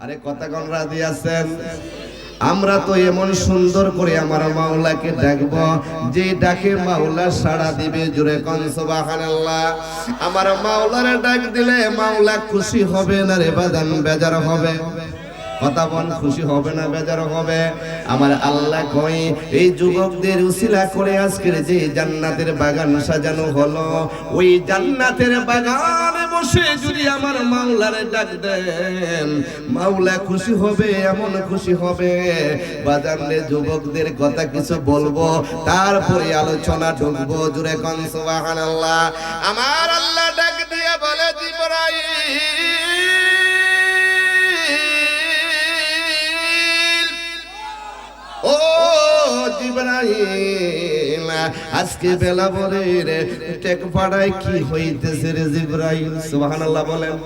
আরে কথা কোন রাজি আছেন? আমরা তো এমন সুন্দর করে আমার মাওলাকে ডাকবো যে ডাকে মাওলা সাড়া দিবে। জোরে কোন সুবহানাল্লাহ। আমার মাওলারে ডাক দিলে মাওলা খুশি হবে না রে বাজান, বেজার হবে? কথা বল, খুশি হবে না বেজার হবে? আমার আল্লাহ কই এই যুবকদের উসিলা করে আজকের যে জান্নাতের বাগান সাজানো হলো, ওই জান্নাতের বাগানে বসে যদি আমার মাওলারে ডাক দেন, মাওলা খুশি হবে, এমন খুশি হবে বাজানলে। যুবকদের কথা কিছু বলবো, তারপরে আলোচনা ঢুকবো। জুড়ে কোন সুবহানাল্লাহ। আমার আল্লাহ ডাক দিয়ে বলে, জিবরাইল ও জিবরাইল, আজকে বেলা ভরে রে টেক পাড়ায় কি হইতেছে রে জিবরাইল? সুবহানাল্লাহ বলেন।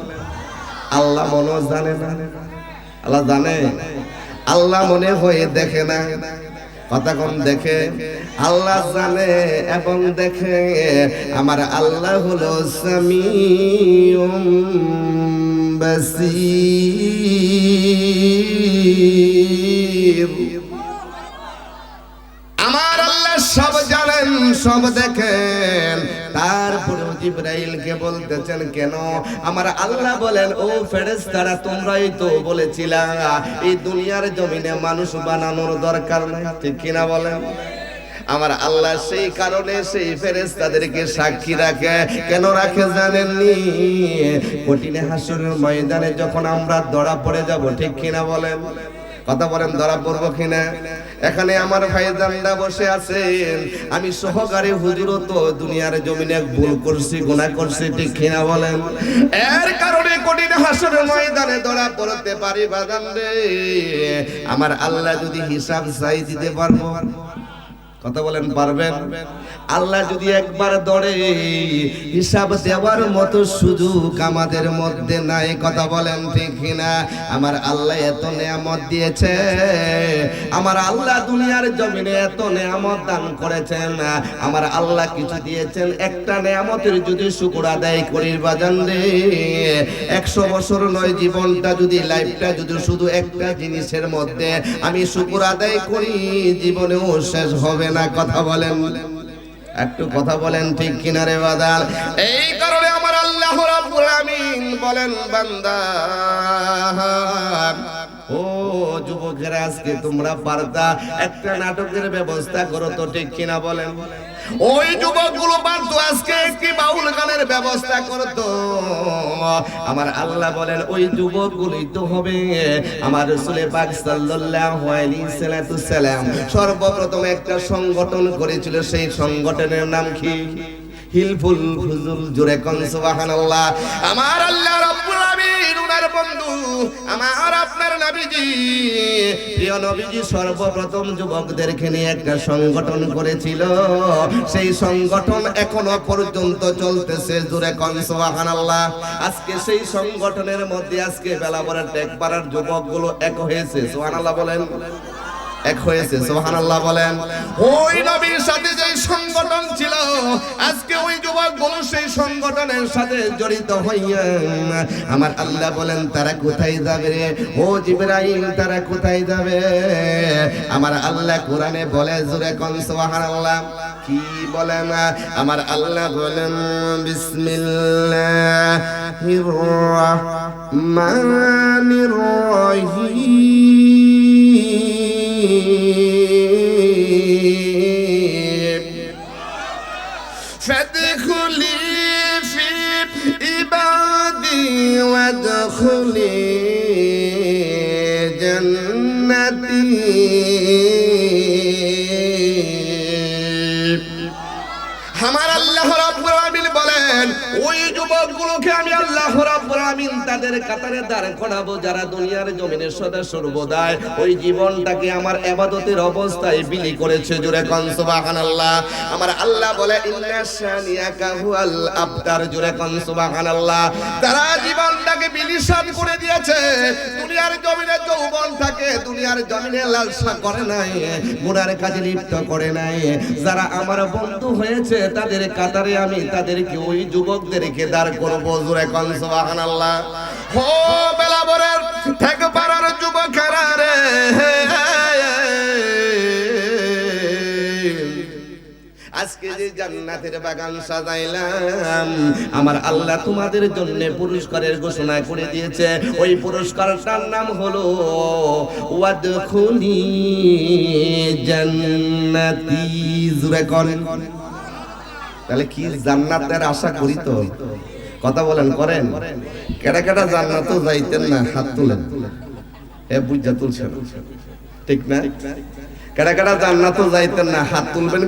আল্লাহ মনে জানে না? আল্লাহ জানে? আল্লাহ মনে হয়ে দেখে না? কথা কম দেখে? আল্লাহ জানে এবং দেখে। আমার আল্লাহ হলো সামিউম বাসীর। আমার আল্লাহ সব জানেন, সব দেখেন। তারপরে জিবরাইলকে বলতেছেন কেন? আমার আল্লাহ বলেন, ও ফেরেশতারা, তোমরাই তো বলেছিলা এই দুনিয়ার জমিনে মানুষ বানানোর দরকার নাই, ঠিক কিনা বলেন? আমার আল্লাহ সেই কারণে সেই ফেরেশতাদেরকে সাক্ষী রাখে। কেন রাখে জানেননি? কঠিন হাসরের ময়দানে যখন আমরা ধরা পড়ে যাব, ঠিক কিনা বলেন? কথা বলেন, ধরা পড়বো কিনা? এখানে আমার ভাইজানরা বসে আছেন, আমি সহকারে হুজুরও তো দুনিয়ার জমিনে ভুল করছি, গুনাহ করছি, ঠিক কিনা বলেন? এর কারণে কঠিন হাসরের ময়দানে ধরা পড়তে পারি বাজান রে। আমার আল্লাহ যদি হিসাব চাই দিতে পারবো? কথা বলেন, পারবেন? আল্লাহ যদি একবার ধরে, হিসাব দেওয়ার মতো সুযোগ আমাদের মধ্যে নাই। কথা বলেন ঠিক কিনা? আমার আল্লাহ এত নেয়ামত দিয়েছে, আমার আল্লাহ দুনিয়ার জমিনে এত নেয়ামত দান করেছেন। আমার আল্লাহ কিছু দিয়েছেন, একটা নেয়ামতের যদি শুকর আদায় করি বাজান রে, 100 বছর নয় জীবনটা যদি, লাইফটা যদি শুধু একটা জিনিসের মধ্যে আমি শুকর আদায় করি, জীবনেও শেষ হবে না। কথা বলেন, একটু কথা বলেন ঠিক কিনা রে বাদাল? এই কারণে আমার আল্লাহ রাব্বুল আমিন বলেন, বান্দা ও যুবকেরা, আজকে তোমরা পারতা একটা নাটকের ব্যবস্থা করো তো, ঠিক কিনা বলেন? ওই যুবকগুলো পারতো আজকে একটি বাউল গানের ব্যবস্থা করতো। আমার আল্লাহ বলেন, ওই যুবকগুলোই তো হবে আমার রাসূল পাক সাল্লাল্লাহু আলাইহি সাল্লাম সর্বপ্রথম একটা সংগঠন করেছিল। সেই সংগঠনের নাম কি? হিলফুল ফুজুল। জোরে কোন সুবহানাল্লাহ। আমার আল্লাহ রাব্বুল আমিন উনার বন্ধু আমার আপনার নবীজি, প্রিয় নবীজি সর্বপ্রথম যুবকদেরকে নিয়ে একটা সংগঠন করেছিল। সেই সংগঠন এখনো পর্যন্ত চলতেছে। জোরে কোন সুবহানাল্লাহ। আজকে সেই সংগঠনের মধ্যে আজকে বেলাবরের টেকপাড়ার যুবকগুলো এক হয়েছে। সুবহানাল্লাহ বলেন, এক হয়েছে। সুবহানাল্লাহ বলেন। ওই নবীর সাথে যে সংগঠন ছিল, আজকে ওই যুবকগুলো সেই সংগঠনের সাথে জড়িত হইয়া আমার আল্লাহ বলেন, তারা কোথায় যাবে রে? ও জিবরাইল, তারা কোথায় যাবে? আমার আল্লাহ কোরআনে বলে, জোরে কোন সুবহানাল্লাহ। কি বলেন? আমার আল্লাহ বলেন, বিসমিল্লাহির রহমানির রহিম, ফাদখুলি ফি ইবাদি ওয়াদখুলি জান্নাতি। আমার আল্লাহ রাব্বুল আমিন বলেন, ওই যুবকগুলোকে আমি আল্লাহ রাব্বুল আমিন তাদের কাতারে দাঁড় করাবো যারা দুনিয়ার জমিনে সদা সর্বদাই ওই জীবনটাকে আমার ইবাদতের অবস্থায় বিলি করেছে। জোরে কোন সুবহানাল্লাহ। আমার আল্লাহ বলে, ইন্না শানিয়াকা হুয়াল আবতার। জোরে কোন সুবহানাল্লাহ। তারা জীবনটাকে বিলিসান করে দিয়েছে। দুনিয়ার জমিনে যৌবন থাকে, দুনিয়ার জমিনে লালসা করে নাই, গুনার কাজে লিপ্ত করে নাই। যারা আমার বন্ধু হয়েছে তাদের কাতারে আমি তাদেরকে, ওই যুবকদেরকে দাঁড় করবো। জোরে কোন সুবহানাল্লাহ। হো বেলাবরের ঠেকপাড়া জান্নাতের বাগান সাজাইলাম, আমার আল্লাহ তোমাদের জন্য পুরস্কারের ঘোষণা করে দিয়েছে। ওই পুরস্কারটার নাম হলো ওয়াদখুলি জান্নাতি। জোরে করেন। তাহলে কি জান্নাতের আশা করি তো? কথা বলেন, করেন? কেডা কেডা জান্নাতও যাইতেন না হাত তুলেন। এ বুঝা তুলছেন, ঠিক না? কেডা কেডা জান্নাতও যাইতেন না হাত তুলবেন।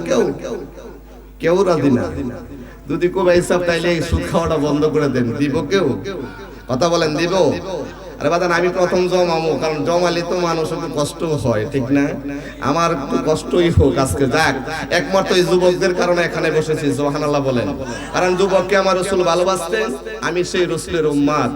কেউ রাজি না। যদি কো ভাই সব তাইলে সুদ খাওয়াটা বন্ধ করে দেন, দিব কেউ? কথা বলেন, দিব? আরে বাদান আমি প্রথম জমামো, কারণ জমালে তো মানুষ একটু কষ্ট হয়, ঠিক না? আমার একটু কষ্টই হোক আজকে। যাক, একমাত্র এই যুবকদের কারণে এখানে বসেছি, সুবহানাল্লাহ বলেন। কারণ যুবককে আমার রাসূল ভালোবাসতেন, আমি সেই রাসূলের উম্মত,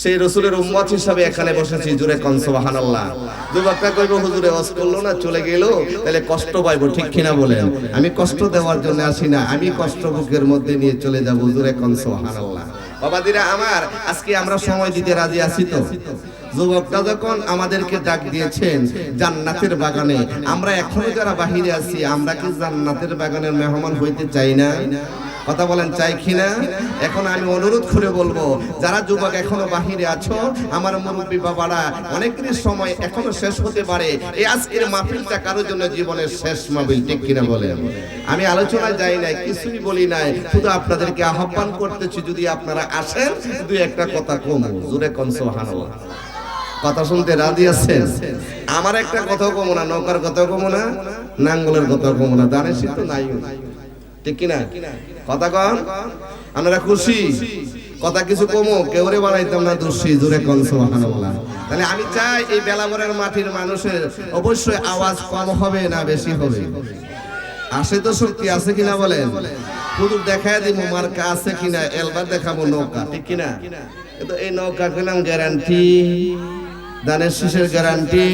সেই রাসূলের উম্মত হিসাবে এখানে বসেছি। জোরে কোন সুবহানাল্লাহ। যুবকটা কইবো হুজুরে ওয়াজ করলো না, চলে গেল, তাহলে কষ্ট পাইবো, ঠিক কিনা বলেন? আমি কষ্ট দেওয়ার জন্য আসি না, আমি কষ্ট বুকের মধ্যে নিয়ে চলে যাব। জোরে কোন সুবহানাল্লাহ। বাবাদিরা আমার, আজকে আমরা সময় দিতে রাজি আছি তো? যুবকটা যখন আমাদেরকে ডাক দিয়েছেন জান্নাতের বাগানে, আমরা এখনো যারা বাহিরে আছি, আমরা কি জান্নাতের বাগানের মেহমান হইতে চাই না? কথা বলেন, চাই কিনা? এখন আমি অনুরোধ করে বলবো, যারা যুবক এখনো বাহিরে আছো, আমার মুরব্বী বাবারা, অনেকের সময় এখনো শেষ হতে পারে। এই আজকের মাহফিলটা কারোর জন্য জীবনের শেষ মাহফিল, ঠিক কিনা বলেন? আমি আলোচনায় যাই নাই, কিছুই বলি নাই, শুধু আপনাদেরকে আহ্বান করতেছি, যদি আপনারা আসেন দুই একটা কথা কম। জোরে কোন সুবহানাল্লাহ। কথা শুনতে রাজি আছেন? আমার একটা কথা কমো না, নৌকার কথা কমো না, নাঙ্গলের কথা কমো না, দানের শীত তো নাই, ঠিক কিনা? কথা কন, আপনারা খুশি? কথা কিছু কমো, কেউরে বানাইতাম না দোষী। জোরে কোন সুবহানাল্লাহ। তাহলে আমি চাই এই বেলাবরের মাটির মানুষের অবশ্যই আওয়াজ কম হবে না বেশি হবে? আসে তো, শক্তি আছে কিনা বলেন? শুধু দেখায় দিব মার্কা আছে কিনা, এলবার দেখাবো নৌকা, ঠিক কিনা? কিন্তু এই নৌকা পেলাম গ্যারান্টি, দানের শীষের গ্যারান্টি,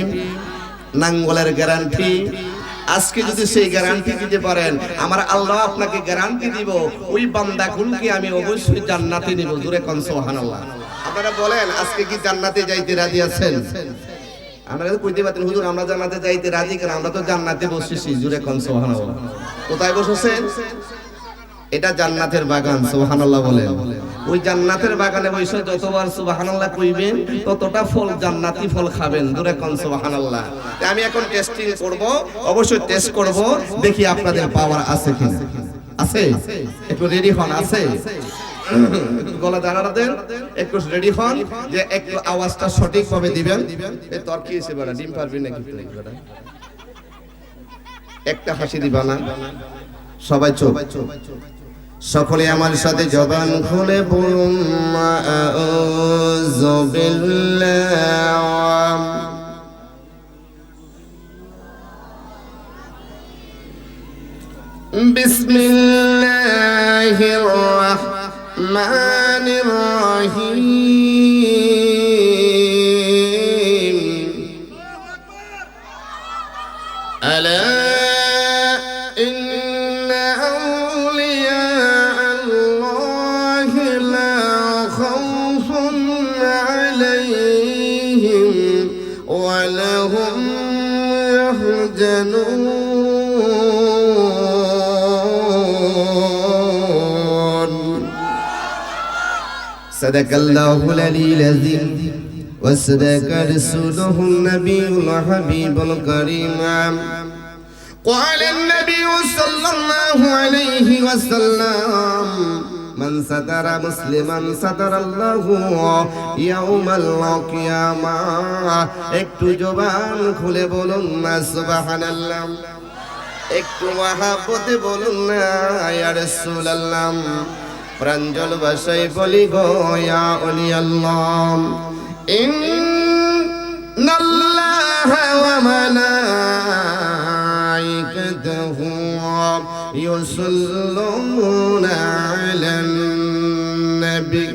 নাঙ্গলের গ্যারান্টি। আজকে যদি সেই গ্যারান্টি দিতে পারেন, আমার আল্লাহ আপনাকে গ্যারান্টি দিব, ওই বান্দা গুলকে আমি অবশ্যই জান্নাতে নিব। জোরে কোন সুবহানাল্লাহ। আপনারা বলেন, আজকে কি জান্নাতে যাইতে রাজি আছেন? আপনারা তো কইতে পারেন, হুজুর আমরা জান্নাতে যাইতে রাজি কেন? আমরা তো জান্নাতে বসেছি। জোরে কোন সুবহানাল্লাহ। কোথায় বসেছেন? এটা জান্নাতের বাগান। সুবহানাল্লাহ বলেন। ওই জান্নাতের বাগানে বসে যতবার সুবহানাল্লাহ কইবেন, ততটা ফল, জান্নাতি ফল খাবেন। জোরে কোন সুবহানাল্লাহ। আমি এখন টেস্টিং করব, অবশ্যই টেস্ট করব, দেখি আপনাদের পাওয়ার আছে কিনা। আছে? একটু রেডি হন। আছে? গলা দাঁড়ানো দেন, একটু রেডি হন, যে একটু আওয়াজটা সঠিকভাবে দিবেন। এই তোর কি এসে বড় ডিম পারবি নাকি? একটা হাসি দিবা না? সবাই চুপ। সকলে আমার সাথে জবান খুলে বলুন, আউযু বিল্লাহ। বিসমিল্লাহির রাহমানির রহিম। আলা ولهم يحزنون. صدق الله العلي العظيم وصدق رسوله النبي الحبيب الكريم. قال النبي صلى الله عليه وسلم, من ستر مسلما ستر الله يوم القيامة. একটু জবান খুলে বলুন না সুবহানাল্লাহ। একটু মহব্বতে বলুন না ইয়া রাসূলুল্লাহ। প্রাঞ্জল ভাষায় বলি গো ইয়া ওলি আল্লাহ। ইন্নাল্লাহা ওয়া মালাইকাতুহু ইউসাল্লুনা আলান নবী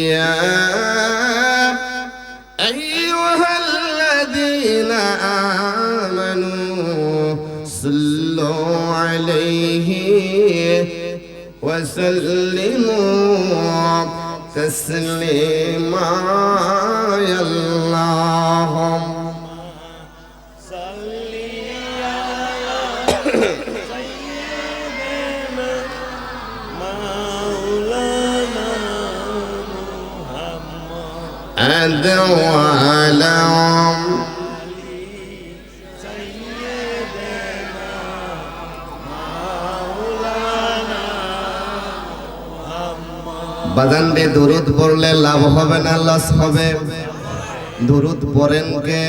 ইয়া আইয়ুহাল্লাযীনা আমানু সাল্লু আলাইহি ওয়া সাল্লিমু তাসলিমা। আল্লাহুম্মা أدوالهم বাজানটি দুরুদ পড়লে লাভ হবে না লস হবে? দুরুদ পড়েন কে?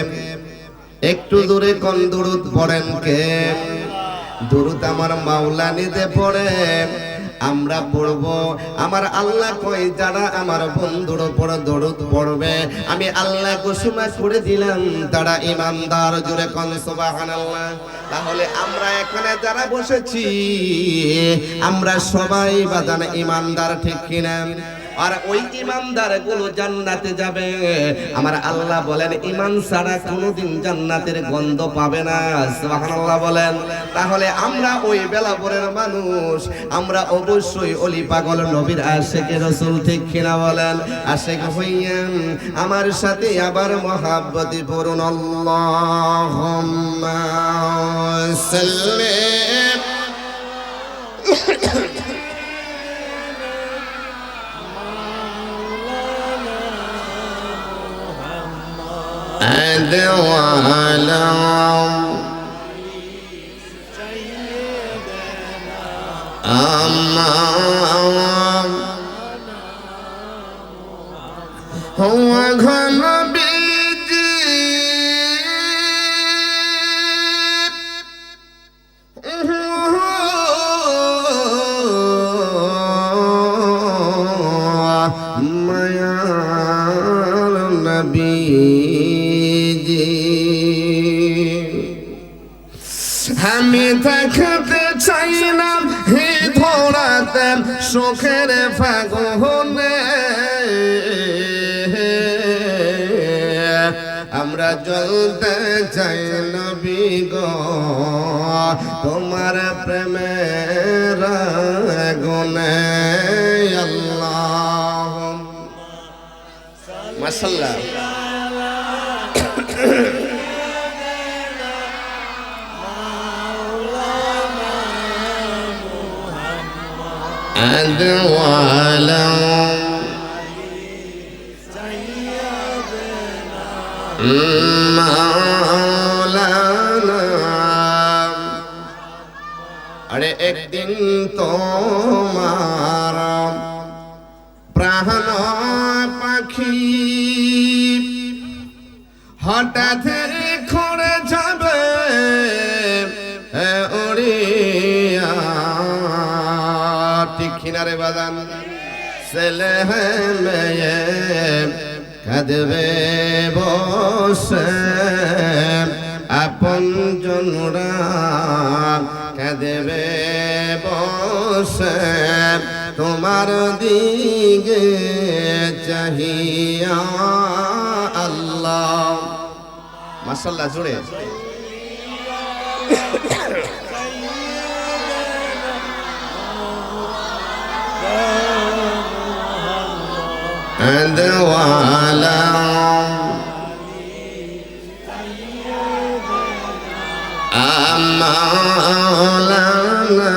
একটু দূরে কোন দুরুদ পড়েন কে? দুরুদ আমার মাওলা নিজে পড়ে, আমরা পড়ব। আমার আল্লাহ কই যারা আমার বন্ধুর উপর দরুদ পড়বে আমি আল্লাহ ঘোষণা করে দিলাম তারা ঈমানদার। জোরে কোন সুবহানাল্লাহ। তাহলে আমরা এখানে যারা বসেছি আমরা সবাই বাজান ঈমানদার, ঠিক কিনা? আর ওই ঈমানদার গুলো জান্নাতে যাবে। আমার আল্লাহ বলেন ঈমান ছাড়া কোনোদিন জান্নাতের গন্ধ পাবে না। সুবহানাল্লাহ বলেন। তাহলে আমরা ওই বেলাপুরের মানুষ, আমরা অবশ্যই ওলি পাগল নবীর আশিকে রাসূল, ঠিক কিনা বলেন? আশিক হইয়েন আমার সাথে আবার মহাব্বতে পড়ুন আল্লাহুম্মা সাল্লি أدوالهم أمام هو غن بيجي মায়ার নবী আমি থাকতে চাই না হে ধরাতে সুখের ফাগুনে, আমরা জ্বলতে চাই নবী গো তোমার প্রেমের আগুনে। আল্লাহ মাশাআল্লাহ। أدوالهم مولانا अरे एक दिन তোমার প্রাণ পাখি হঠাৎ খড়ে যাবে উড়িয়া, ঠিক কিনারে বাজান? ছেলে মেয়ে কাঁদবে বসে, আপন জনরা কাঁদবে বসে, তোমার দিকে চাহিয়া। আল্লাহ মাশাআল্লাহ জোরে। أدوالهم مولانا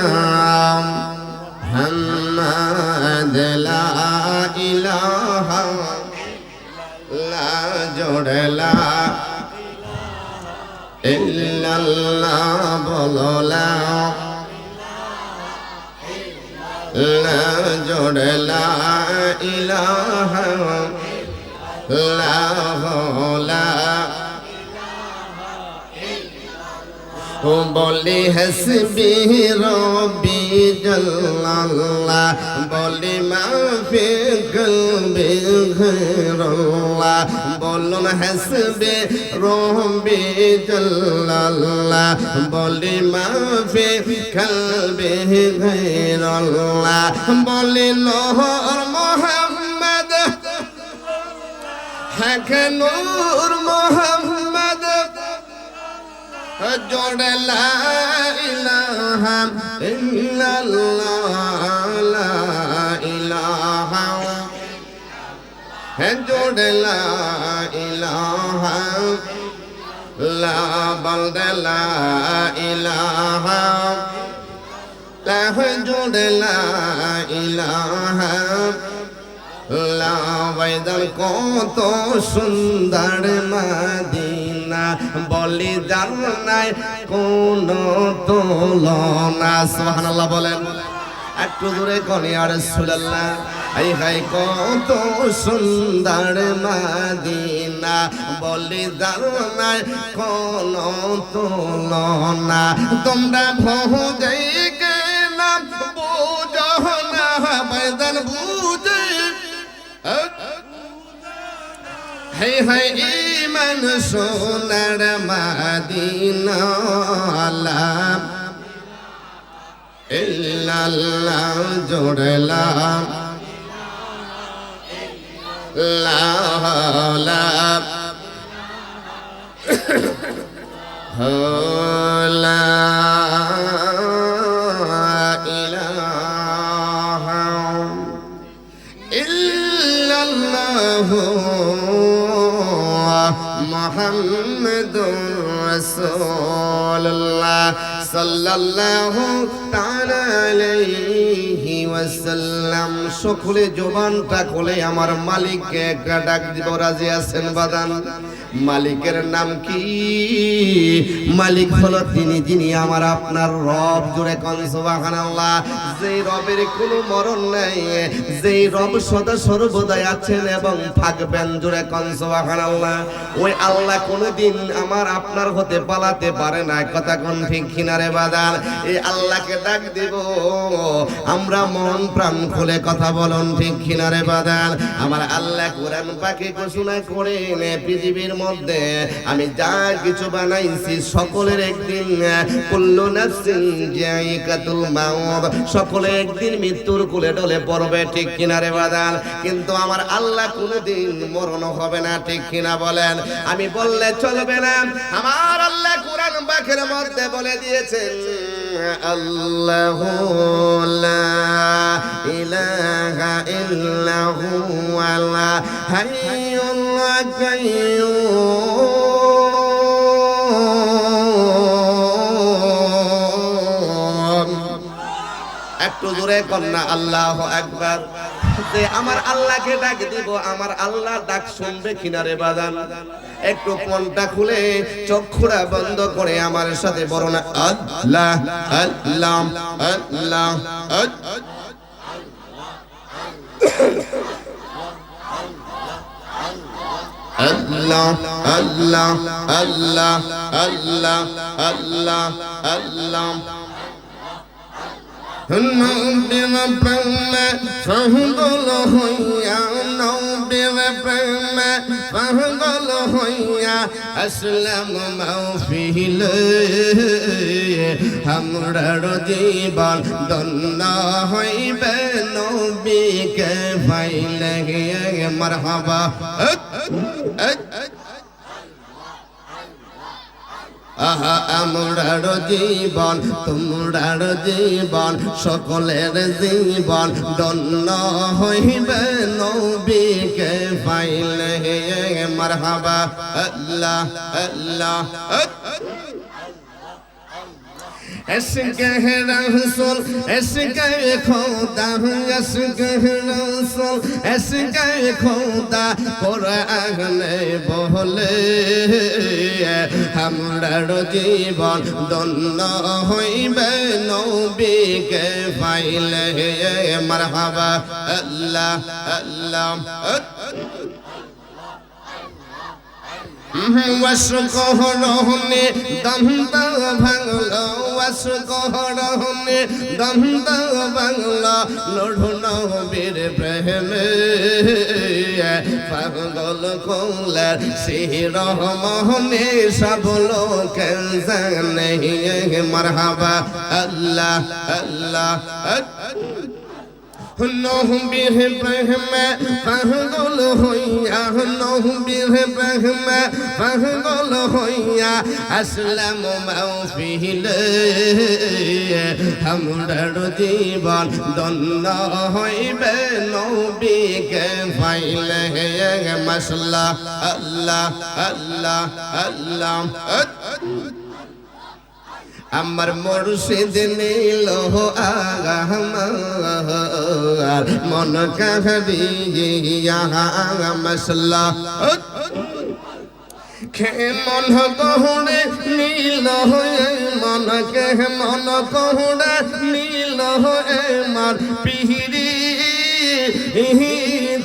محمد لا إله لا جوड़ لا إلا الله بولو لا لا جوड़ لا إله لا لا बोली हस्बी रब्बी जल्लाल्लाह, बोली माफी कल्बी गैरुल्लाह, बोलुन हस्बी रब्बी जल्लाल्लाह, बोली माफी कल्बी गैरुल्लाह, बोली नूर मोहम्मद हक नूर मोहम्मद जोड़ ला इलाहा इल्लल्लाह ला इलाहा है, जोड़ ला इलाहा ला बल्द ला इलाहा ला, जोड़ ला इलाहा লাওয়াইদার কত সুন্দর মদিনা বলি যার নাই কোন তুলনা সুবহানাল্লাহ বলেন একটু দূরে কোনি আর রাসূলুল্লাহ হাই হাই কত সুন্দর মদিনা বলি যার নাই কোন তুলনা তোমরা ভোগে গেলাম বুঝো না বাইদান বুঝে হে হে ইমান সোনার মদিনা লা ইল্লাল্লাহ জোড়লাম লা লা লা ইলাহা ইল্লাল্লাহ মুহাম্মাদুর রাসূলুল্লাহ সাল্লাল্লাহু তাআলা আলাইহি ওয়াসাল্লাম সকলে জবানটা খুলে আমার মালিককে একটা ডাক দিব রাজি আছেন বাদান মালিকের নাম কি মালিক হলো তিনি যিনি আমার আপনার রব জুড়ে কোন সুবহানাল্লাহ যেই রবের কোনো মরণ নাই যেই রব সদা সর্বদাই আছেন এবং থাকবেন জুড়ে কোন সুবহানাল্লাহ ওই আল্লাহ কোনদিন আমার আপনার হতে পালাতে পারে না কথা কোন ঠিক কিনারে বাদান এই আল্লাহকে ডাক দেব আমরা মন প্রাণ খুলে কথা বলুন ঠিক কিনারে বাদান আমার আল্লাহ কোরআন পাকে ঘোষণা করেন পৃথিবীর মধ্যে আমি যা কিছু বানাইছি সকলের একদিন কুল্লু নাফসিন যায়িকাতুল মাউত সকলে একদিন মৃত্যুর কোলে ঢলে পড়বে ঠিক কিনারে বাদান কিন্তু আমার আল্লাহ কোনদিন মরণ হবে না ঠিক কিনা বলেন আমি বললে চলবে না আমার আল্লাহ কোরআন পাকের মধ্যে বলে দিয়েছেন আল্লাহু লা ইলাহা ইল্লা হুয়াল হাইয়ুল কাইয়্যুম একটু জোরে কন্যা আল্লাহু আকবার আমার আল্লাহকে ডাক দিব আমার আল্লাহ ডাক শুনবে কিনারে বাদান একটু মনটা খুলে চক্ষুরা বন্ধ করে আমার সাথে বলো না আল্লাহ আল্লাহ আল্লাহ আল্লাহ আল্লাহ আল্লাহ আল্লাহ আল্লাহ আল্লাহ নবীর প্রেমে পাগল হইয়া নবীর প্রেমে পাগল হইয়া আসলাম মাহফিল আমরার জীবন ধন্য হইবে নবীকে পাইলে মারহাবা আহা আমরার জীবন তোমরার জীবন সকলের জীবন ধন্য হইবে নবীকে পাইলে মারহাবা আল্লাহ আল্লাহ इश्क़ है रसूल इश्क़ खुदा इश्क़ है रसूल इश्क़ खुदा कुरान बोले हमर जीवन धন্য হইবে নবীকে পাইলে মারহাবা আল্লাহ আল্লাহ ওয়াসকহরনে দন্ত ভাঙলো ওয়াসকহরনে দন্ত ভাঙলো লড়ু নবীর প্রেমে পাগল কোলার শির মোহনে সব লোক জানে মারহাবা আল্লাহ আল্লাহ নবীর প্রেমে পাগল হইয়া নবীর প্রেমে পাগল হইয়া আসলাম মাহফিলে আমরার জীবন ধন্য হইবে নবীকে পাইলে মাশাআল্লাহ আল্লাহ আল্লাহ আল্লাহ আমার মুর্শিদ নীল আমার মন কাহরিয়া মশলা খে মন কহুড়ে নীল মন কে মন কহুড়ে নীল মার পিহিরি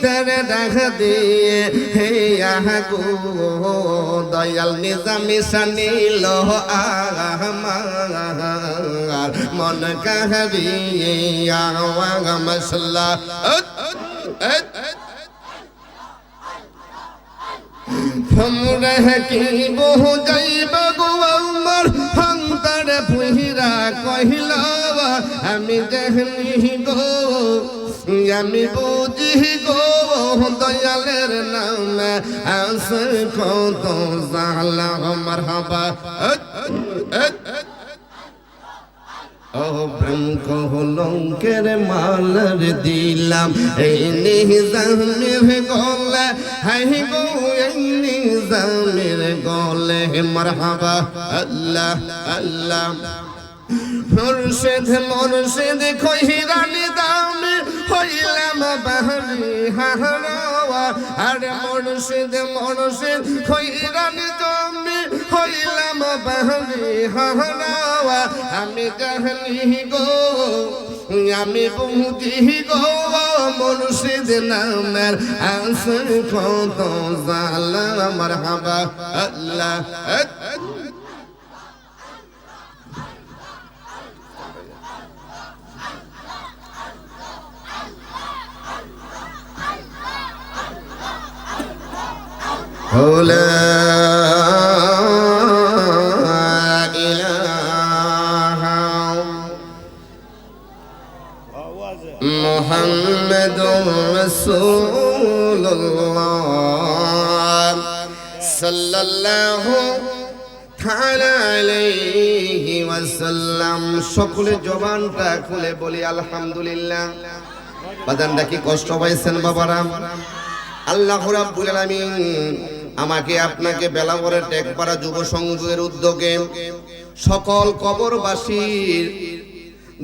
তেরে ডাক দিয়ে হে গো দয়াল নিজামি সানিল আমার মন কাহরিয়া মশলা हमरा की बहु जाइब गो अमर हम तर पुहिरा कहिलावा আমি দেখনি গো আমি বুঝি গো দয়ালের নামে আসে কত জালা মারহাবা ও প্রেম কলঙ্কের মালার দিলাম এই নিজামের গলে হাই গো এই নিজামের গলে মারহাবা আল্লাহ আল্লাহ মুর্শিদ মুর্শিদ কহিরানি দামে হইলাম বাহারি হারাওয়া আরে মুর্শিদ মুর্শিদ কহিরানি দামে হইলাম বাহারি হারাওয়া আমি জানি গো আমি বুঝি গো মুর্শিদ নামের আসর কত জালা মারহাবা আল্লাহ لا إله محمد رسول الله صلى الله تعالى عليه وسلم সকলে জবানটা খুলে বলি আলহামদুলিল্লাহ বাজানটা কি কষ্ট পাইছেন বাবারা আল্লাহ রাব্বুল আলামিন আমাকে আপনাকে বেলাগড়ের টেকপাড়া যুব সংঘের উদ্যোগে সকল কবরবাসীর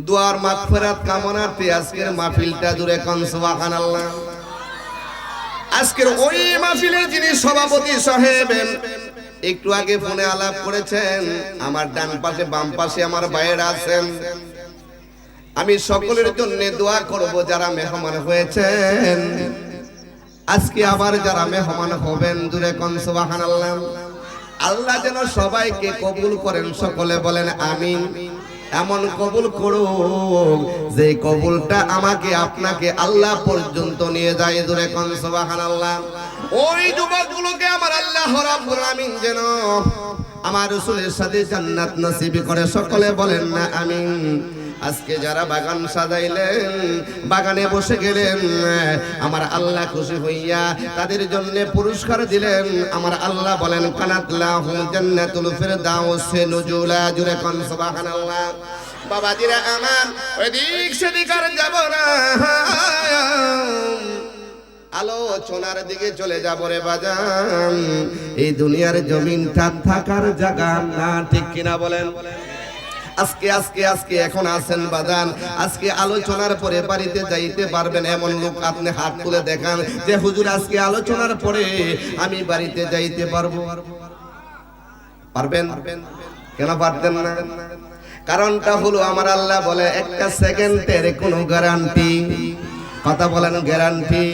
দুয়ার মাগফিরাত কামনার্থে আজকের মাহফিলটা জুড়ে কোন সুবহানাল্লাহ। আজকের ওই মাহফিলের যিনি সভাপতি সাহেব একটু আগে ফোনে আলাপ করেছেন, আমার ডান পাশে বাম পাশে আমার ভাইয়েরা আছেন। আমি সকলের জন্য দোয়া করব যারা মেহমান হয়েছেন, আজকে আবার যারা মেহমান হবেন জুড়ে কোন সুবহানাল্লাহ। আল্লাহ যেন সবাইকে কবুল করেন, সকলে বলেন আমিন। এমন কবুল করুক যে কবুলটা আমাকে আপনাকে আল্লাহ পর্যন্ত নিয়ে যায় জুড়ে কোন সুবহানাল্লাহ। ওই যুবকগুলোকে আমার আল্লাহ রাব্বুল আমিন যেন আমার রাসূলের সাথে জান্নাত নসিব করে, সকলে বলেন না আমিন। আজকে যারা বাগান সাজাইলেন, বাগানে বসে গেলেন, আমার আল্লাহ খুশি হইয়া তাদের জন্য পুরস্কার দিলেন। আমার আল্লাহ বলেন কানাত লাহু জান্নাতুল ফিরদাউস নুজুলা জুরে কোন সুবহানাল্লাহ। বাবাজিরা আমার ওইদিক সেদিক আর যাব না, আলোচনার দিকে চলে যাব রে বাজান। এই দুনিয়ার জমিনটা থাকার জায়গা না, ঠিক কিনা বলেন? আজকে আজকে আজকে এখন আছেন বাজান, আজকে আলোচনার পরে বাড়িতে যাইতে পারবেন এমন লোক আপনি হাত তুলে দেখান যে হুজুর আজকে আলোচনার পরে আমি বাড়িতে যাইতে পারবো। পারবেন? কেন পারতেন না? কারণটা হলো আমার আল্লাহ বলে একটা সেকেন্ডের কোনো গ্যারান্টি, কথা বলেন গ্যারান্টি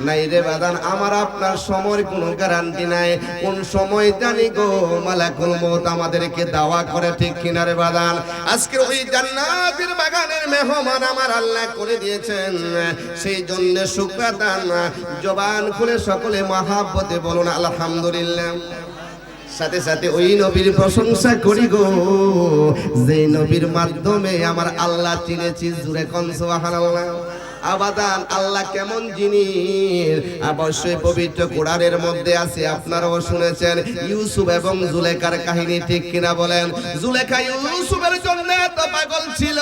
নাই রে বাদান। আমার আপনার সময়ের কোনো গ্যারান্টি নাই, কোন সময় জানি গো মালাকুল মউত আমাদেরকে দাওয়া করে, ঠিক কিনা রে বাদান? আজকে ওই জান্নাতের বাগানের মেহমান আমার আল্লাহ করে দিয়েছেন, সেই জন্য শুকরাদান জবান খুলে সকলে মহাব্বতে বলুন আলহামদুলিল্লাহ। সাথে সাথে ওই নবীর প্রশংসা করি গো যে নবীর মাধ্যমে আমার আল্লাহ চিনেছি জুরে কোন সুবহানাল্লাহ। আবাদান আল্লাহ কেমন জিনিস অবশ্যই পবিত্র কোরআনের মধ্যে আছে, আপনারাও শুনেছেন ইউসুফ এবং জুলেখার কাহিনী, ঠিক কিনা বলেন? জুলেখা ইউসুফের জন্য এত পাগল ছিল,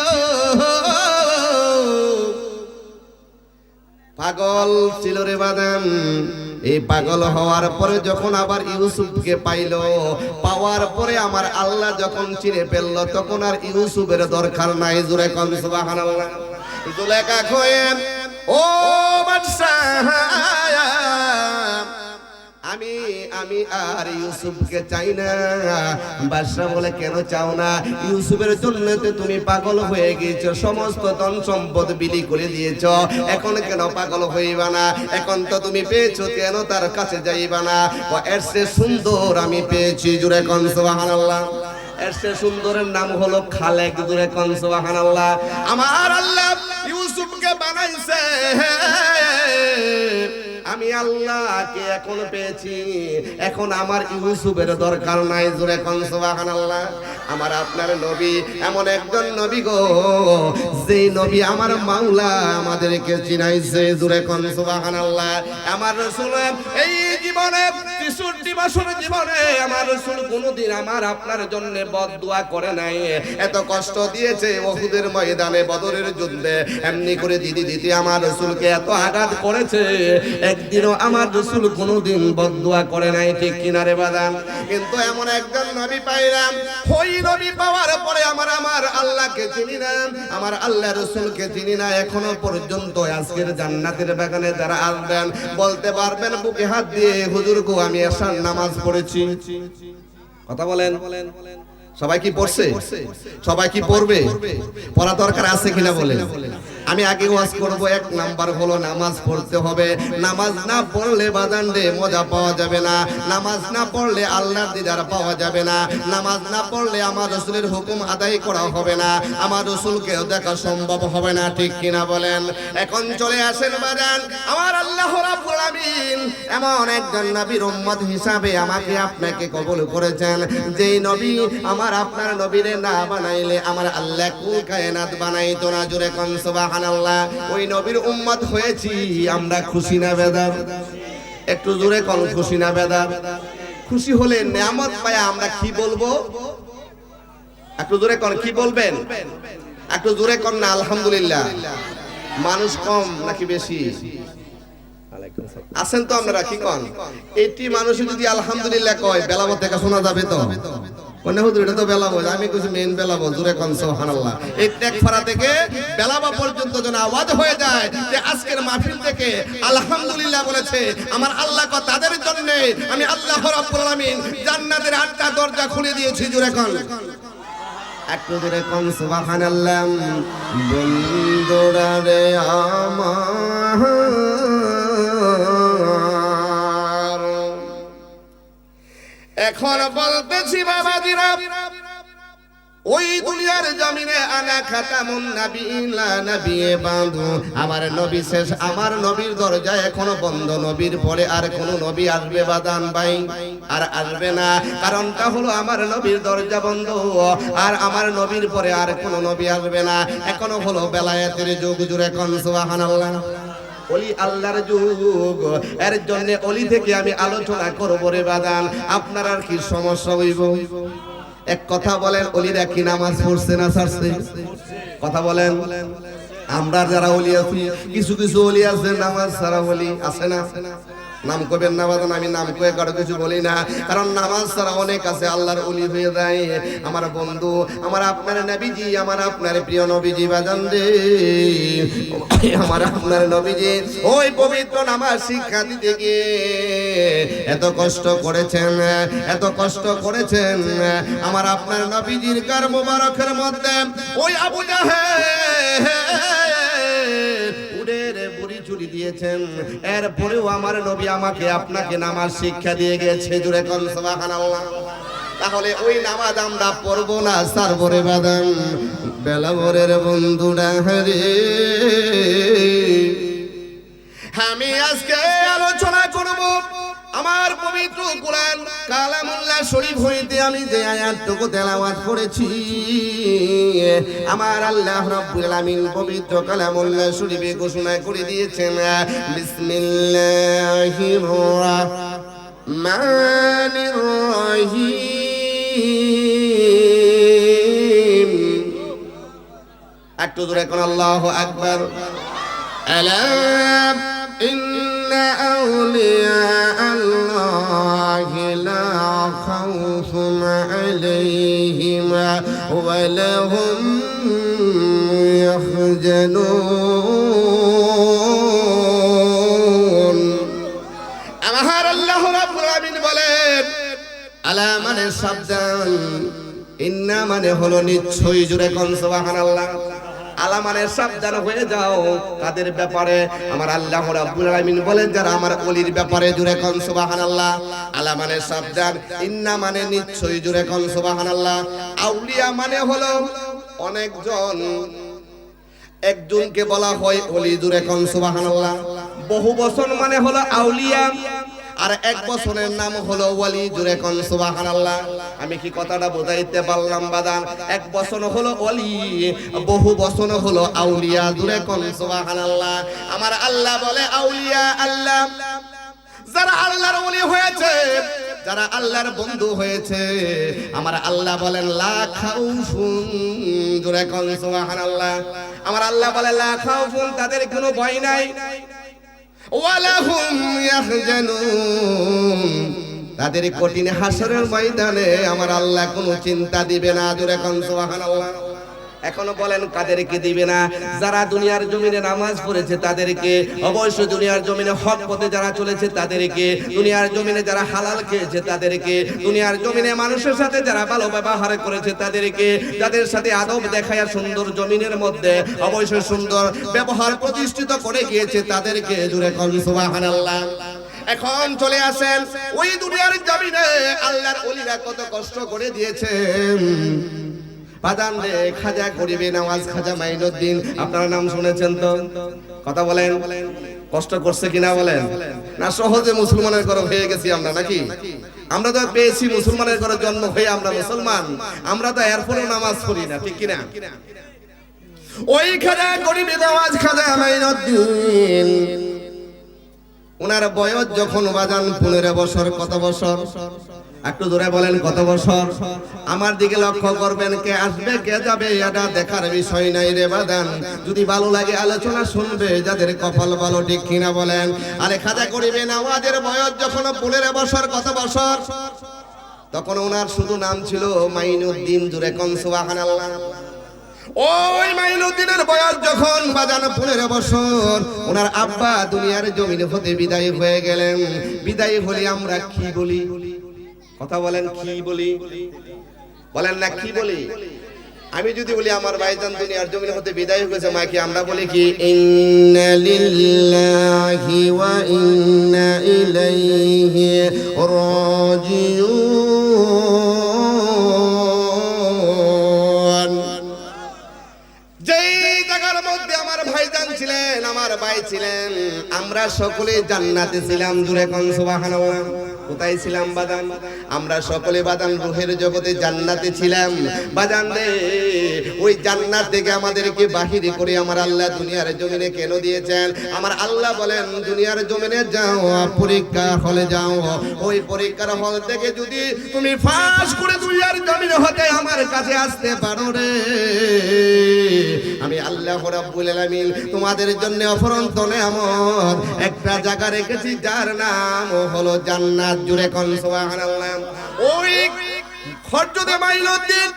পাগল ছিল রে বাদান। এই পাগল হওয়ার পরে যখন আবার ইউসুফকে পাইল, পাওয়ার পরে আমার আল্লাহ যখন চিনে ফেলল, তখন আর ইউসুফের দরকার নাই। জোরে কোন সুবহানাল্লাহ। জুলেখা কয়ে, ও বাদশাহ, আমি আর ইউসুফকে চাই না। বাদশা বলে, কেন চাও না? ইউসুফের জন্য তো তুমি পাগল হয়ে গিয়েছো, সমস্ত ধন সম্পদ বিলি করে দিয়েছো, এখন কেন পাগল হইবা না? এখন তো তুমি পেয়েছো, কেন তার কাছে যাইবা না? ও এর চেয়ে সুন্দর আমি পেয়েছি। জুরে কোন সুবহানাল্লাহ। এর চেয়ে সুন্দরের নাম হলো খালেক। জুরে কোন সুবহানাল্লাহ। আমার আল্লাহ ইউসুফকে বানাইছে, আমি আল্লাহকে এখন পেয়েছি, এখন আমার ইউসুফের দরকার নাই। জোরে কোন সুবহানাল্লাহ। আমার আপনার নবী এমন একজন নবী গো, যেই নবী আমার মাওলা আমাদেরকে চিনাইছে। জোরে কোন সুবহানাল্লাহ। আমার রাসূল এই জীবনে 63 বছর জীবনে আমার রাসূল কোনোদিন আমার আপনার জন্য বদদুয়া করে নাই। এত কষ্ট দিয়েছে উহুদের ময়দানে, বদরের যুদ্ধে এমনি করে দিতে আমার রাসূলকে এত আঘাত করেছে, একদিনও আমার রাসূল কোনোদিন বদদুয়া করে নাই। ঠিক কিনা রে বাদান? কিন্তু এমন একজন নবী পাইলাম, ওই নবী পাওয়ার পরে আমার আল্লাহকে চিনি না, আমার আল্লাহ রাসূলকে চিনি না। এখনো পর্যন্ত আজকের জান্নাতের বাগানে যারা আসবেন বলতে পারবেন বুকে হাত দিয়ে, হুজুর গো আমি এশার নামাজ পড়েছি। কথা বলেন। সবাই কি পড়ছে? সবাই কি পড়বে? পড়া দরকার আছে কিনা বলেন? আমি আগে ওয়াজ করব, এক নাম্বার হলো নামাজ পড়তে হবে। নামাজ না পড়লে বাজান রে মজা পাওয়া যাবে না। নামাজ না পড়লে আল্লাহর দিদার পাওয়া যাবে না। নামাজ না পড়লে আমার রাসূলের হুকুম আদায় করা হবে না, আমার রাসূলকে দেখা সম্ভব হবে না। ঠিক কিনা বলেন? এখন চলে আসেন বাজান, আমার আল্লাহ রাব্বুল আলামিন এমন একজন নবীর উম্মত হিসাবে আমাকে আপনাকে কবুল করেছেন, যেই নবী আমার আপনার নবীরে না বানাইলে আমার আল্লাহ কুল কায়নাত বানাইতো না। জোরে কোন সুবহানাল্লাহ। ওই নবীর উম্মত হয়েছি আমরা, খুশি না বেদার? একটু জোরে কোন খুশি না বেদার? খুশি হলে নিয়ামত পায় আমরা কি বলবো? একটু জোরে কোন, কি বলবেন? একটু জোরে কোন না আলহামদুলিল্লাহ। মানুষ কম নাকি বেশি আছেন তো আপনারা? কি কোন? 80 মানুষ যদি আলহামদুলিল্লাহ কয়, বেলাবো থেকে শোনা যাবে তো? এটা তো বেলাবো, আমি কিছু মেন বেলাবো। জোরে কোন সুবহানাল্লাহ। এই টেকফারা থেকে বেলাবা পর্যন্ত যেন আওয়াজ হয়ে যায় যে আজকের মাহফিল থেকে আলহামদুলিল্লাহ বলেছে আমার আল্লাহ, তাদের জন্য আমি আল্লাহ রাব্বুল আলামিন জান্নাতের 8টা দরজা খুলে দিয়েছি। জোরে কোন, একটু জোরে কোন সুবহানাল্লাহ। বন্ধুরা রে আমার, এখন বলতেছি বাবাজিরা, ওই দুনিয়ার জমিনে আনা খাতামুন নাবিয়িন লা নবিয়ে বাঁধু, আমার নবী শেষ, আমার নবীর দরজা এখনো বন্ধ। নবীর পরে আর কোন নবী আসবে বাদান ভাই? আর আসবে না। কারণটা হলো আমার নবীর দরজা বন্ধ, আর আমার নবীর পরে আর কোন নবী আসবে না। এখনো হলো বেলায়েতের যুগ। জুড়ে কোন সুবহানাল্লাহ। ওলি আল্লাহর যুগ, এর জন্য ওলি থেকে আমি আলোচনা করব রে বাদান। আপনার আর কি সমস্যা হইব? এক কথা বলেন, ওলিরা কি নামাজ পড়ছে না ছাড়ছে? কথা বলেন। আমরা যারা ওলি আছি, কিছু কিছু ওলি আছে নামাজ ছাড়া ওলি আছে না? নাম কবেন না বাদান, আমি নাম কয়ে কারো কিছু বলি না, কারণ নামাজ ছাড়া অনেক আছে আল্লাহর ওলি হয়ে যায়। আমার বন্ধু, আমার আপনার নবীজি, আমার আপনার প্রিয় নবীজি বাজান রে, আমার আপনার নবীজি ওই পবিত্র নামাজ শিক্ষা দিতে গিয়ে এত কষ্ট করেছেন, এত কষ্ট করেছেন। আমার আপনার নবীজির কার মোবারকের মধ্যে ওই আবু জাহেল চুরি দিয়েছেন, এরপরেও আমার নবী আমাকে আপনাকে নামাজ শিক্ষা দিয়ে গেছে। জুড়ে কোন সুবহানাল্লাহ। তাহলে ওই নামাজ আমরা পড়বো না ছাড়বো রে বাদান? বেলাবরের বন্ধুরা রে, আমি আজকে আলোচনা করব আমার পবিত্র কোরআন কালামুল্লাহ শরীফ হইতে আমি যে আয়াতটুকু তেলাওয়াত করেছি। আমার আল্লাহ রাব্বুল আলামিন পবিত্র কালামুল্লাহ শরীফে ঘোষণা করে দিয়েছেন, বিসমিল্লাহির রাহমানির রহিম। একটু জোরে কোন আল্লাহু আকবার। আলা ইন্না আউলিয়া আল্লাহি লা খাউফুন আলাইহিম ওয়া লাহুম ইয়াহজানুন। আমার আল্লাহ রাব্বুল আলামিন বলেন আলা মানে সাবধান, ইন্না মানে হলো নিশ্চয়ই, জোরে কোন সুবহানাল্লাহ। আলা মানে সাবধান হয়ে যাও কাদের ব্যাপারে? আমার আল্লাহ রাব্বুল আলামিন বলেন যারা আমার ওলির ব্যাপারে, জোরে কোন সুবহানাল্লাহ। আলা মানে সাবধান, ইন্না মানে নিশ্চয়ই, জোরে কোন সুবহানাল্লাহ। আউলিয়া মানে হলো অনেকজন, একজনকে বলা হয় ওলি, জোরে কোন সুবহানাল্লাহ। বহু বচন মানে হলো আউলিয়া, আর এক বছরের নাম হলো ওয়ালি, জোরে কোন সুবহানাল্লাহ। আমি কি কথাটা বোঝাইতে পারলাম বাদান? এক বছর হলো ওয়ালি, বহু বছর হলো আউলিয়া, জোরে কোন সুবহানাল্লাহ। আমার আল্লাহ বলে আউলিয়া আল্লাহ, যারা আল্লাহর ওলি হয়েছে, যারা আল্লাহর বন্ধু হয়েছে, আমার আল্লাহ বলেন লা খাউফুন, জোরে কোন সুবহানাল্লাহ। আমার আল্লাহ বলে লা খাউফুন, তাদের কোনো ভয় নাই, ওয়ালাহুম ইয়াহজানুন, তাদের কঠিন হাসরের ময়দানে আমার আল্লাহ কোনো চিন্তা দিবে না, জোরে কোন সুবহানাল্লাহ। এখনো বলেন কাদেরকে দিবে না? যারা দুনিয়ার জমিনে নামাজ পড়েছে তাদেরকে, অবশ্যই দুনিয়ার জমিনে হক পথে যারা চলেছে তাদেরকে, দুনিয়ার জমিনে যারা হালাল খেয়েছে তাদেরকে, দুনিয়ার জমিনে মানুষের সাথে যারা ভালো ব্যবহার করেছে তাদেরকে, যাদের সাথে আদব দেখায়া সুন্দর জমিনের মধ্যে অবশ্যই সুন্দর ব্যবহার প্রতিষ্ঠিত করে গিয়েছে তাদেরকে, জোরে কোন সুবহানাল্লাহ। এখন চলে আসেন ওই দুনিয়ার জমিনে আল্লাহর ওলিরা কত কষ্ট করে দিয়েছে। বাদান রে খাজা করিবে নওয়াজ, খাজা মাইনুদ্দিন, আপনারা নাম শুনেছেন তো? কথা বলেন, কষ্ট করছে কিনা বলেন? না সহজে মুসলমানের ঘরে হয়ে গেছি আমরা নাকি? আমরা তো পেয়েছি মুসলমানের ঘরে জন্ম হয়ে আমরা মুসলমান, আমরা তো এরপরেও নামাজ পড়ি না, ঠিক কিনা? ওই খাজা করিবে নওয়াজ, খাজা মাইনুদ্দিন, ওনার বয়স যখন বাজান 15 বছর। কত বছর? একটু জোরে বলেন কত বছর? আমার দিকে লক্ষ্য করবেন, কে আসবে কে যাবে এটা দেখার বিষয় নাই রে বাদান। যদি ভালো লাগে আলোচনা শুনবে, যাদের কপাল ভালো, ঠিক কিনা বলেন? আরে খাজা করিবে নওয়াজের বয়স যখন 15 বছর। কত বছর? তখন ওনার শুধু নাম ছিল মাইনুদ্দিন, জোরে কোন সুবহানাল্লাহ। ওই মাইনুদ্দিনের বয়স যখন বাজানো 15 বছর, ওনার আব্বা দুনিয়ার জমিন হতে বিদায় হয়ে গেলেন। বিদায় হলে আমরা কি বলি? কথা বলেন, কি বলি? বলেন না কি বলি? আমি যদি বলি আমার ভাইজান দুনিয়ার জমিন হতে বিদায় হয়েছে, মা কি আমরা বলি কি ইন্না লিল্লাহি ওয়া ইন্না ইলাইহি রাজিউন। যেই জায়গার মধ্যে আমার ভাইজান ছিলেন, আমার ভাই ছিলেন, আমরা সকলে জান্নাতে ছিলাম, জোরে কোন সুবহানাল্লাহ। কোথায় ছিলাম বাদান? আমরা সকলে বাদান রূহের জগতে জান্নাতে ছিলাম বাদান রে। ওই জান্নাত থেকে আমাদেরকে বাহির করে আমার আল্লাহ দুনিয়ার জমিনে কেন দিয়েছেন? আমার আল্লাহ বলেন দুনিয়ার জমিনে যাও, পরীক্ষা হলে যাও, ওই পরীক্ষার হল থেকে যদি তুমি পাস করে দুনিয়ার জমিনে হতে আমার কাছে আসতে পারো রে, আমি আল্লাহ রাব্বুল আলামিন তোমাদের জন্য অফুরন্ত নেয়ামত একটা জায়গা রেখেছি, যার নাম হলো জান্নাত, জুড়ে কোন সুবহানাল্লাহ। ওই হযরত মাইনুদ্দিন,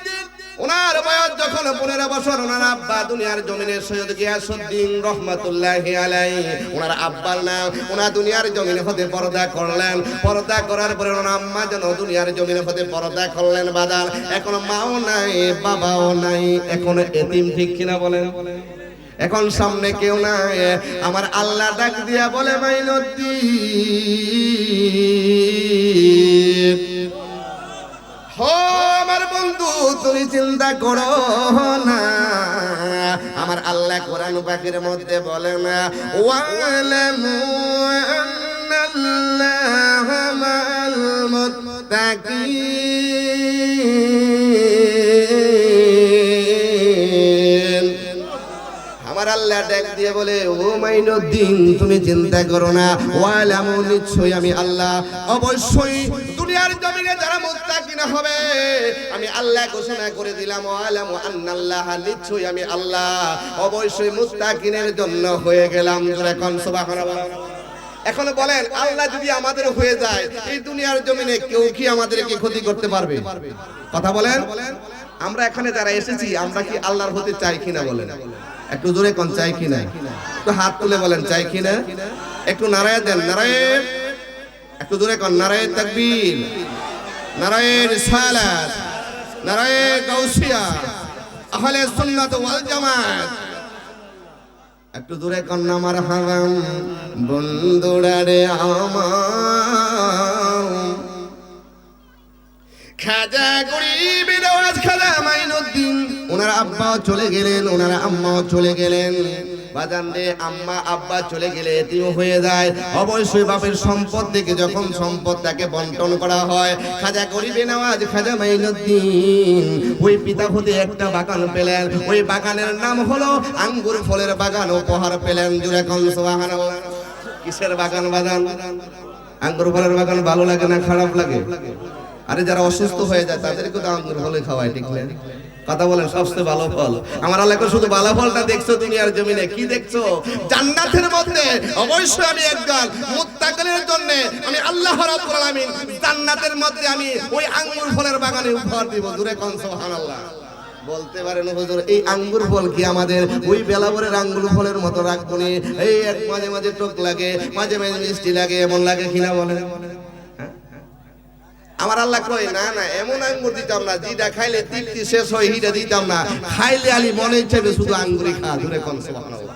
ওনার বয়স যখন 15 বছর, ওনার আব্বা দুনিয়ার জমিনে সৈয়দ গিয়াসউদ্দিন রহমাতুল্লাহি আলাইহি, ওনার আব্বার নাম, ওনার দুনিয়ার জমিনে হতে পর্দা করলেন। পর্দা করার পরে ওনার আম্মা যেন দুনিয়ার জমিনে হতে পর্দা করলেন বাদান। এখন মাও নাই, বাবাও নাই, এখন এতিম, ঠিক কিনা বলেন? এখন সামনে কেউ নাই। আমার আল্লাহ ডাক দিয়া বলে মাইনুদ্দিন, হো আমার বন্ধু, তুমি চিন্তা করো না। আমার আল্লাহ কোরআন পাকের মধ্যে বলেন ওয়ালামু আন্নাল্লাহা মা'আল মুত্তাকিন। আমার আল্লাহ ডাক দিয়ে বলে ও মাইনুদ্দিন, তুমি চিন্তা করো না। ওয়ালামু, নিশ্চয়ই আমি আল্লাহ অবশ্যই দুনিয়ার জমিনে যারা মুত্তাকিন হবে আমি আল্লাহ ঘোষণা করে দিলাম, ওয়ালামু আন্নাল্লাহ, নিশ্চয়ই আমি আল্লাহ অবশ্যই মুত্তাকিনের জন্য হয়ে গেলাম, জোরে কোন সুবহানাল্লাহ। এখন বলেন আল্লাহ যদি আমাদের হয়ে যায় এই দুনিয়ার জমিনে কেউ কি আমাদেরকে ক্ষতি করতে পারবে? কথা বলেন। আমরা এখানে যারা এসেছি আমরা কি আল্লাহর হতে চাই কিনা বলেন? একটু জোরে কোন চাই কিনা? একটু হাত তুলে বলেন চাই কিনা? একটু নারায়ে দেন, নারায়ে। একটু জোরে কোন নারায়ে তাকবীর, নারায়ে রিসালাত, নারায়ে গাউসিয়া, আহলে সুন্নাত ওয়াল জামাত। একটু দূরে কন্যা মারহাবা। বন্ধুরা রে আমার খাজা গরিব নওয়াজ খাজা মাইনুদ্দিন ওনার আব্বাও চলে গেলেন, ওনার আম্মাও চলে গেলেন। বাজান রে আম্মা আব্বা চলে গেলে এতিম হয়ে যায়। অবশ্যই বাপের সম্পদ থেকে যখন সম্পদটাকে বন্টন করা হয়, খাজা গরিব নওয়াজ খাজা মাইনুদ্দিন ওই পিতা হতে একটা বাগান পেলেন। ওই বাগানের নাম হলো আঙ্গুর ফলের বাগান উপহার পেলেন। জুড়ে কোন সুবহানাল্লাহ। কিসের বাগান? বাগান আঙ্গুর ফলের বাগান। ভালো লাগে না খারাপ লাগে? আরে যারা অসুস্থ হয়ে যায় তাদেরকে তো আঙ্গুর ফলে খাওয়ায়, ঠিক না? কথা বলেন সবচেয়ে ভালো ফল। আমার আল্লাহ শুধু ভালো ফলটা দেখছো দুনিয়ার জমিনে, কি দেখছো? জান্নাতের মধ্যে অবশ্যই আমি একজন মুত্তাকিনের জন্য আমি আল্লাহ রাব্বুল আলামিন জান্নাতের মধ্যে আমি ওই আঙ্গুর ফলের বাগানে উপহার দিব। জোরে কোন সুবহানাল্লাহ। বলতে পারেন হুজুর এই আঙ্গুর ফল কি আমাদের ওই বেলাবরের আঙ্গুর ফলের মতো রাখবো নি? এই এক মাঝে মাঝে টক লাগে, মাঝে মাঝে মিষ্টি লাগে, এমন লাগে কিনা বলেন? আমার আল্লাহ কই না না এমন আঙ্গুর দিতাম না যেটা খাইলে তৃপ্তি শেষ হয়, হিটা দিতাম না। খাইলে আলি মনে চাইবে শুধু আঙ্গুরই খা। জোরে কোন সুবহানাল্লাহ।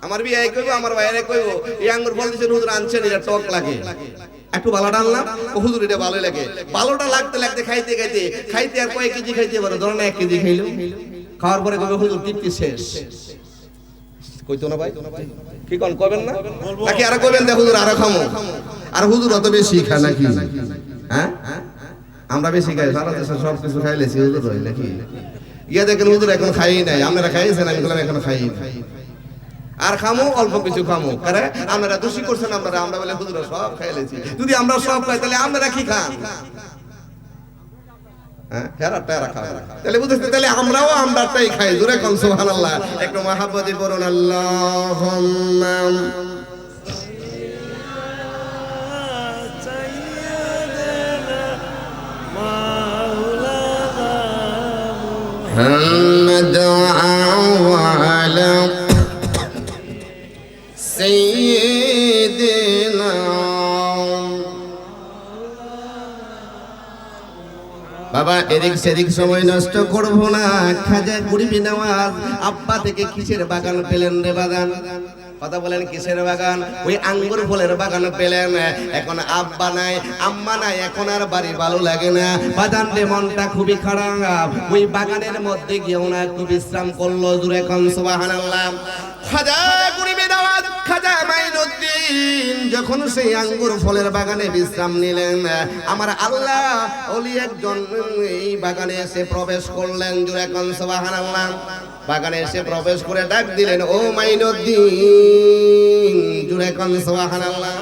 আমার বিয়ে কইবো, আমার ভাইরে কইবো এই আঙ্গুর ফল দিছেন হুজুর আনছেন, এটা টক লাগে, একটু ভালোটা আনলাম, ও হুজুর এটা ভালো লাগে। ভালোটা লাগতে লাগতে খাইতে খাইতে খাইতে আর কয়েক কেজি খাইতে পারে, ধরেন 1 কেজি খাইলো, খাওয়ার পরে কইবে হুজুর তৃপ্তি শেষ। কইতো না ভাই? কি কোন কইবেন না নাকি? আর কইবেন দে হুজুর আরো খামো। আর হুজুর অত বেশি খায় নাকি? হ্যাঁ আমরা বেশি খাই, সারা দেশে সব কিছু খাইলেছি, হুজুর হই নাকি? ইয়া দেখেন হুজুর এখন খাই নাই, আপনারা খাইছেন? আমি বললাম এখনো খাই নাই। আর খামো অল্প কিছু খামো, কারণ আপনারা দোষী করছেন। আমরা বলে হুজুর সব খাইলেছি। যদি আমরা সব খাই তাহলে আপনারা কি খান? হ্যাঁ হেরা টেরা খায়, তাহলে বুঝতে তাহলে আমরাও আমরাটাই খাই। জোরে কোন সুবহানাল্লাহ। একটু মহাব্বতে পড়ুন আল্লাহুম্মা محمد وعلى سيدنا। বাবা এদিক সেদিক সময় নষ্ট করবো না। খাজা গরিব নওয়াজ আব্বা থেকে কিসের বাগান পেলেন রে বাগান? কথা বলেন কিসের বাগান? ওই আঙ্গুর ফলের বাগান পেলেন। এখন আব্বা নাই আম্মা নাই, এখন আর বাড়ি ভালো লাগে না। বাগান রে মনটা খুবই খারাপ। ওই বাগানের মধ্যে গিয়ে ওনা একটু বিশ্রাম করলো। জুড়ে কোন সুবহানাল্লাহ। খাজা গরিব নওয়াজ খাজা মাইনুদ্দিন যখন সেই আঙ্গুর ফলের বাগানে বিশ্রাম নিলেন, আমার আল্লাহ ওলি একজন এই বাগানে এসে প্রবেশ করলেন। জুড়ে কোন সুবহানাল্লাহ। বাগানে এসে প্রবেশ করে ডাক দিলেন, ও মাইনুদ্দিন। জুড়ে কোন সুবহানাল্লাহ।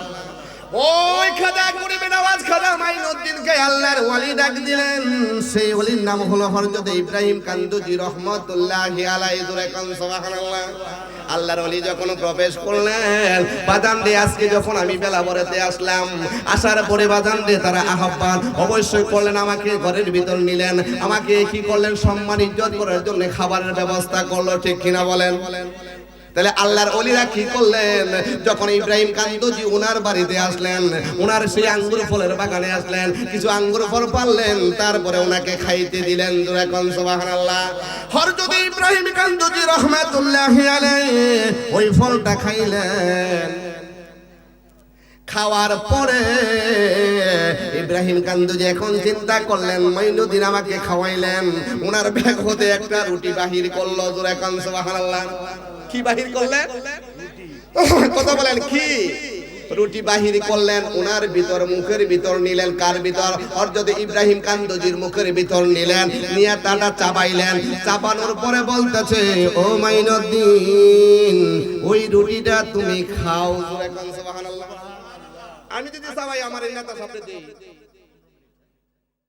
ওই খাজা গরিব নওয়াজ খাজা মাইনুদ্দিনকে আল্লাহর ওলি ডাক দিলেন। সেই ওলির নাম হলো হযরত ইব্রাহিম কান্দুজি রাহমাতুল্লাহি আলাইহি। জুড়ে কোন সুবহানাল্লাহ। আল্লাহর ওলি যখন প্রবেশ করলেন, বাজান রে আজকে যখন আমি বেলাবরেতে আসলাম, আসার পরে বাজান রে তারা আহ্বান অবশ্যই করলেন, আমাকে ঘরের ভিতর নিলেন, আমাকে কি করলেন? সম্মান ইজ্জত করার জন্য খাবারের ব্যবস্থা করলো, ঠিক কিনা বলেন? তাহলে আল্লাহর ওলিরা কি করলেন? যখন ইব্রাহিম কান্দুজি ওনার বাড়িতে আসলেন, ওনার সেই আঙ্গুর ফলের বাগানে আসলেন, কিছু আঙ্গুর ফল পারলেন, তারপরে ওনাকে খাইতে দিলেন। জোরে কোন সুবহানাল্লাহ। হযরত ইব্রাহিম কান্দুজি রাহমাতুল্লাহি আলাইহি ওই ফলটা খাইলেন। খাওয়ার পরে ইব্রাহিম কান্দুজি এখন চিন্তা করলেন, মাইনুদ্দিন আমাকে খাওয়াইলেন, ওনার ব্যাগ হতে একটা রুটি বাহির করলো। জোরে কোন সুবহানাল্লাহ। কি বাহির করলেন? কথা বলেন কি? রুটি বাহির করলেন। ওনার ভিতর মুখের ভিতর নিলেন। কার ভিতর? হযরত ইব্রাহিম কান্দুজির মুখের ভিতর নিলেন, নিয়ে তাটা চাবাইলেন। চাবানোর পরে বলতেছে, ও মাইনুদ্দিন ওই রুটিটা তুমি খাও। সুবহানাল্লাহ। আমি যদি চাবাই আমার এই নেতা সামনে দেই